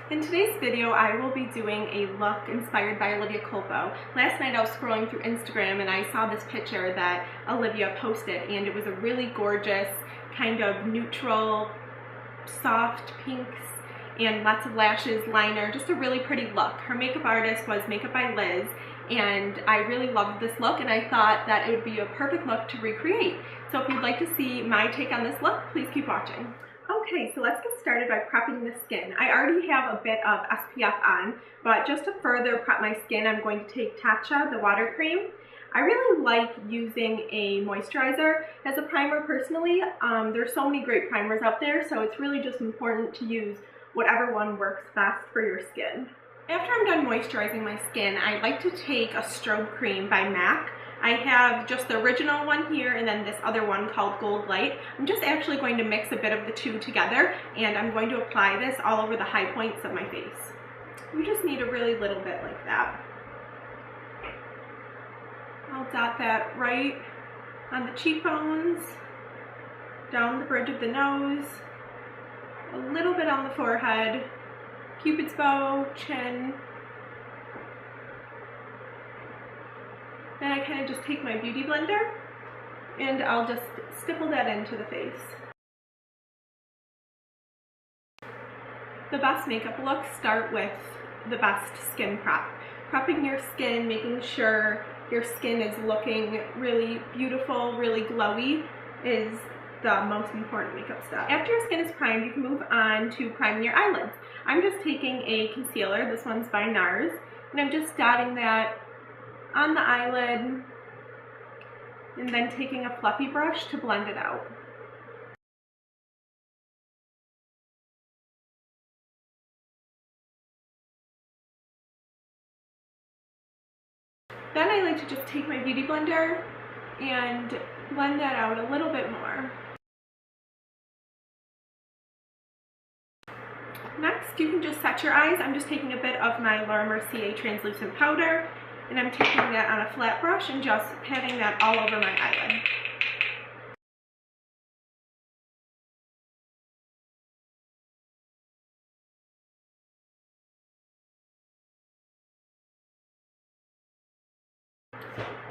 In today's video, I will be doing a look inspired by Olivia Culpo. Last night I was scrolling through Instagram and I saw this picture that Olivia posted, and it was a really gorgeous kind of neutral, soft pinks and lots of lashes, liner, just a really pretty look. Her makeup artist was Makeup by Liz, and I really loved this look and I thought that it would be a perfect look to recreate. So if you'd like to see my take on this look, please keep watching. Okay, so let's get started by prepping the skin. I already have a bit of SPF on, but just to further prep my skin, I'm going to take Tatcha, the water cream. I really like using a moisturizer as a primer personally. There's so many great primers out there, so it's really just important to use whatever one works best for your skin. After I'm done moisturizing my skin, I like to take a strobe cream by MAC. I have just the original one here and then this other one called Gold Light. I'm just actually going to mix a bit of the two together, and I'm going to apply this all over the high points of my face. You just need a really little bit like that. I'll dot that right on the cheekbones, down the bridge of the nose, a little bit on the forehead, Cupid's bow, chin. Then I kind of just take my beauty blender and I'll just stipple that into the face. The best makeup looks start with the best skin prep. Prepping your skin, making sure your skin is looking really beautiful, really glowy is the most important makeup step. After your skin is primed, you can move on to priming your eyelids. I'm just taking a concealer, this one's by NARS, and I'm just dotting that on the eyelid and then taking a fluffy brush to blend it out. Then I like to just take my beauty blender and blend that out a little bit more. Next, you can just set your eyes. I'm just taking a bit of my Laura Mercier translucent powder, and I'm taking that on a flat brush and just patting that all over my eyelid.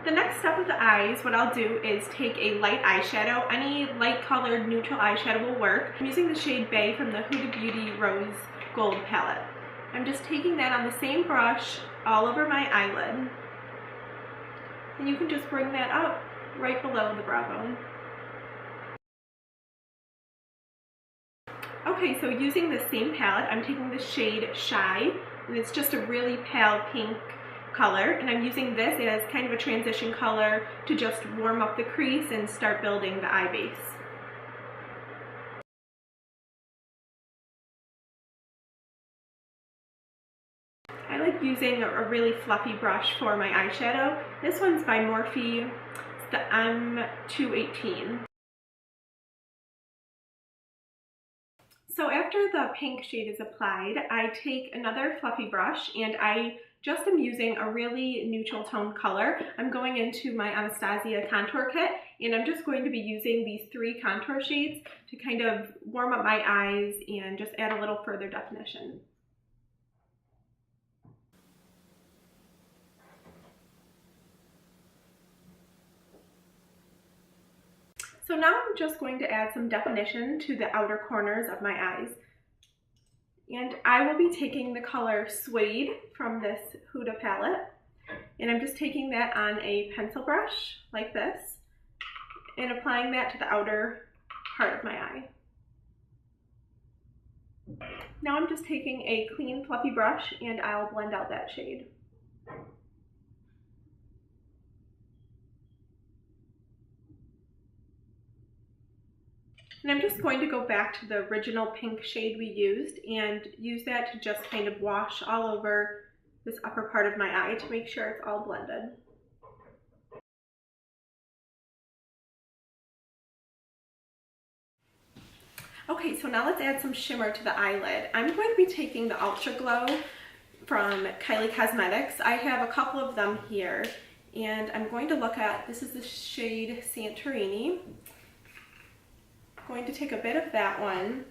The next step with the eyes, what I'll do is take a light eyeshadow. Any light colored neutral eyeshadow will work. I'm using the shade Bay from the Huda Beauty Rose Gold palette. I'm just taking that on the same brush all over my eyelid. And you can just bring that up right below the brow bone. Okay, so using the same palette, I'm taking the shade Shy, and it's just a really pale pink color, and I'm using this as kind of a transition color to just warm up the crease and start building the eye base. I like using a really fluffy brush for my eyeshadow. This one's by Morphe, it's the M218. So after the pink shade is applied, I take another fluffy brush and I just am using a really neutral tone color. I'm going into my Anastasia contour kit, and I'm just going to be using these 3 contour shades to kind of warm up my eyes and just add a little further definition. So now I'm just going to add some definition to the outer corners of my eyes. And I will be taking the color Suede from this Huda palette, and I'm just taking that on a pencil brush like this and applying that to the outer part of my eye. Now I'm just taking a clean fluffy brush and I'll blend out that shade. And I'm just going to go back to the original pink shade we used and use that to just kind of wash all over this upper part of my eye to make sure it's all blended. Okay, so now let's add some shimmer to the eyelid. I'm going to be taking the Ultra Glow from Kylie Cosmetics. I have a couple of them here, and I'm going to look at, this is the shade Santorini. I'm going to take a bit of that one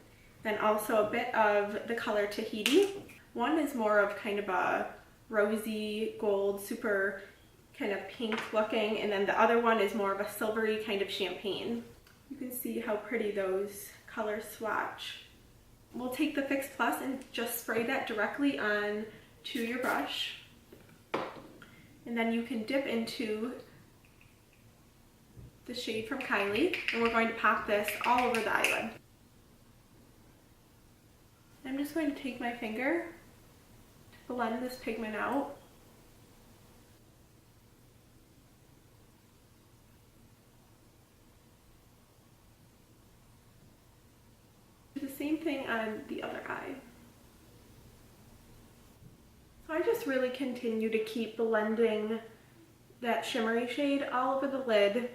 then also a bit of the color Tahiti. One is more of kind of a rosy gold, super kind of pink looking, and then the other one is more of a silvery kind of champagne. You can see how pretty those colors swatch. We'll take the Fix Plus and just spray that directly on to your brush, and then you can dip into the shade from Kylie, and we're going to pop this all over the eyelid. I'm just going to take my finger to blend this pigment out. Do the same thing on the other eye. So I just really continue to keep blending that shimmery shade all over the lid,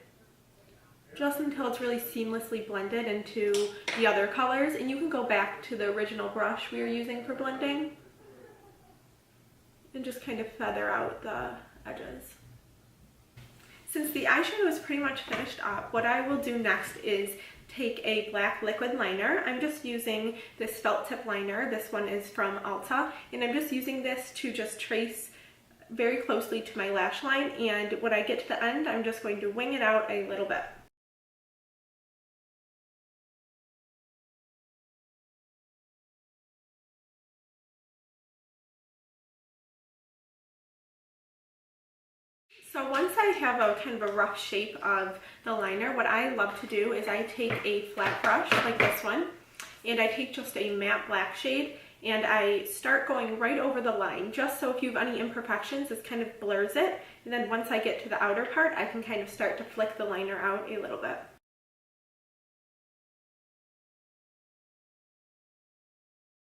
just until it's really seamlessly blended into the other colors. And you can go back to the original brush we were using for blending and just kind of feather out the edges. Since the eyeshadow is pretty much finished up, what I will do next is take a black liquid liner. I'm just using this felt tip liner. This one is from Ulta, and I'm just using this to just trace very closely to my lash line, and when I get to the end, I'm just going to wing it out a little bit. So once I have a kind of a rough shape of the liner, what I love to do is I take a flat brush like this one, and I take just a matte black shade, and I start going right over the line, just so if you have any imperfections, this kind of blurs it. And then once I get to the outer part, I can kind of start to flick the liner out a little bit.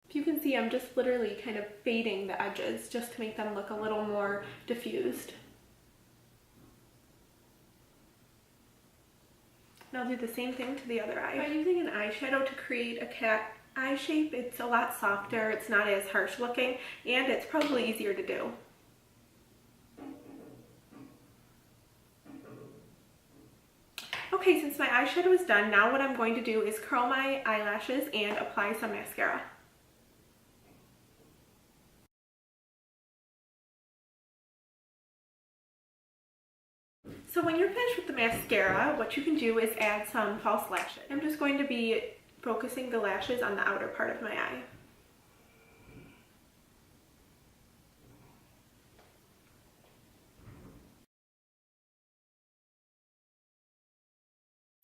If you can see, I'm just literally kind of fading the edges just to make them look a little more diffused. And I'll do the same thing to the other eye. By using an eyeshadow to create a cat eye shape, it's a lot softer, it's not as harsh looking, and it's probably easier to do. Okay, since my eyeshadow is done, now what I'm going to do is curl my eyelashes and apply some mascara. So when you're finished with the mascara, what you can do is add some false lashes. I'm just going to be focusing the lashes on the outer part of my eye.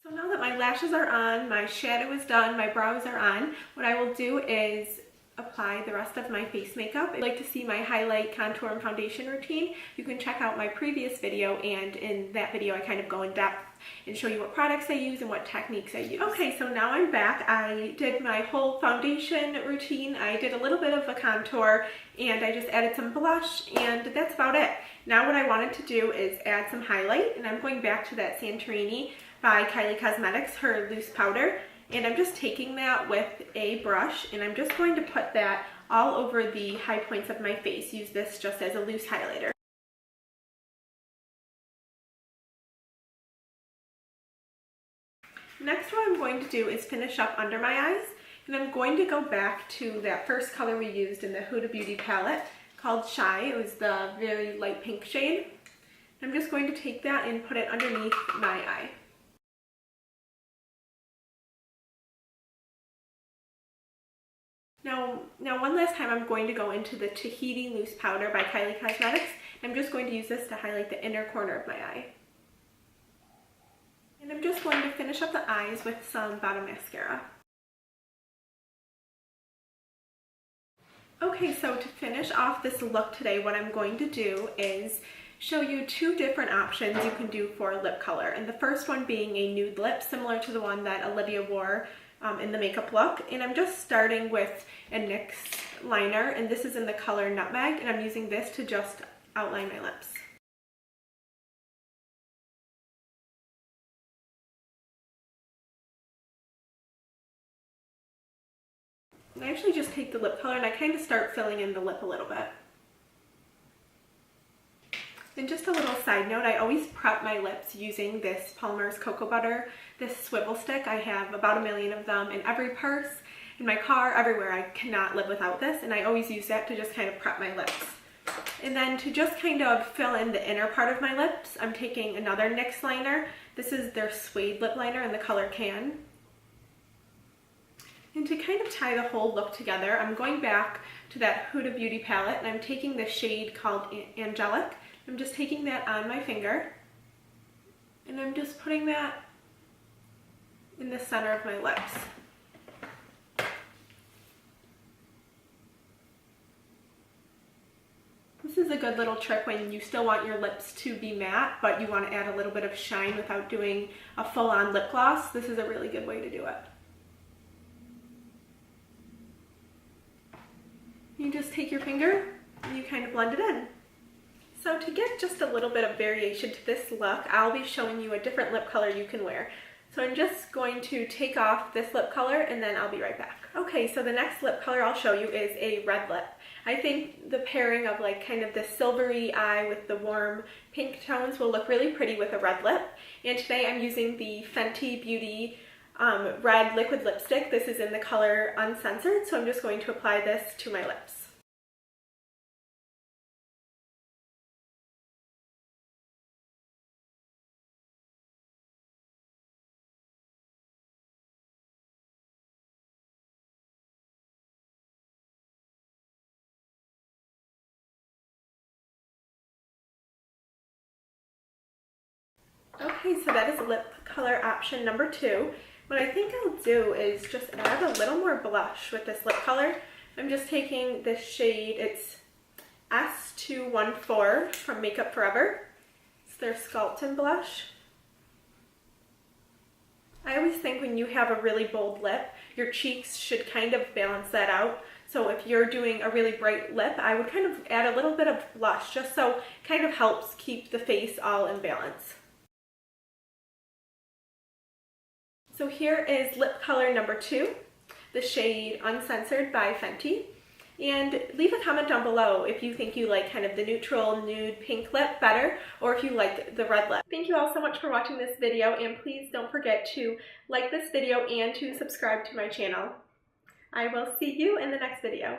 So now that my lashes are on, my shadow is done, my brows are on, what I will do is apply the rest of my face makeup. If you'd like to see my highlight, contour, and foundation routine, you can check out my previous video, and in that video I kind of go in depth and show you what products I use and what techniques I use. Okay, so now I'm back. I did my whole foundation routine. I did a little bit of a contour, and I just added some blush, and that's about it. Now what I wanted to do is add some highlight, and I'm going back to that Santorini by Kylie Cosmetics, her loose powder. And I'm just taking that with a brush, and I'm just going to put that all over the high points of my face. Use this just as a loose highlighter. Next, what I'm going to do is finish up under my eyes, and I'm going to go back to that first color we used in the Huda Beauty palette called Shy. It was the very light pink shade. I'm just going to take that and put it underneath my eye. Now one last time I'm going to go into the Tahiti Loose Powder by Kylie Cosmetics. I'm just going to use this to highlight the inner corner of my eye. And I'm just going to finish up the eyes with some bottom mascara. Okay, so to finish off this look today, what I'm going to do is show you two different options you can do for lip color. And the first one being a nude lip, similar to the one that Olivia wore in the makeup look. And I'm just starting with a NYX liner, and this is in the color Nutmeg, and I'm using this to just outline my lips. And I actually just take the lip color and I kind of start filling in the lip a little bit. And just a little side note, I always prep my lips using this Palmer's Cocoa Butter, this swivel stick. I have about 1 million of them in every purse, in my car, everywhere. I cannot live without this, and I always use that to just kind of prep my lips. And then to just kind of fill in the inner part of my lips, I'm taking another NYX liner. This is their Suede lip liner in the color Can. And to kind of tie the whole look together, I'm going back to that Huda Beauty palette, and I'm taking the shade called Angelic. I'm just taking that on my finger, and I'm just putting that in the center of my lips. This is a good little trick when you still want your lips to be matte, but you want to add a little bit of shine without doing a full-on lip gloss. This is a really good way to do it. You just take your finger and you kind of blend it in. So to get just a little bit of variation to this look, I'll be showing you a different lip color you can wear. So I'm just going to take off this lip color and then I'll be right back. Okay, so the next lip color I'll show you is a red lip. I think the pairing of like kind of the silvery eye with the warm pink tones will look really pretty with a red lip. And today I'm using the Fenty Beauty red liquid lipstick. This is in the color Uncensored, so I'm just going to apply this to my lips. Okay, so that is lip color option number 2. What I think I'll do is just add a little more blush with this lip color. I'm just taking this shade, it's S214 from Makeup Forever. It's their Sculptin blush. I always think when you have a really bold lip, your cheeks should kind of balance that out. So if you're doing a really bright lip, I would kind of add a little bit of blush just so it kind of helps keep the face all in balance. So here is lip color number 2, the shade Uncensored by Fenty. And leave a comment down below if you think you like kind of the neutral nude pink lip better, or if you like the red lip. Thank you all so much for watching this video, and please don't forget to like this video and to subscribe to my channel. I will see you in the next video.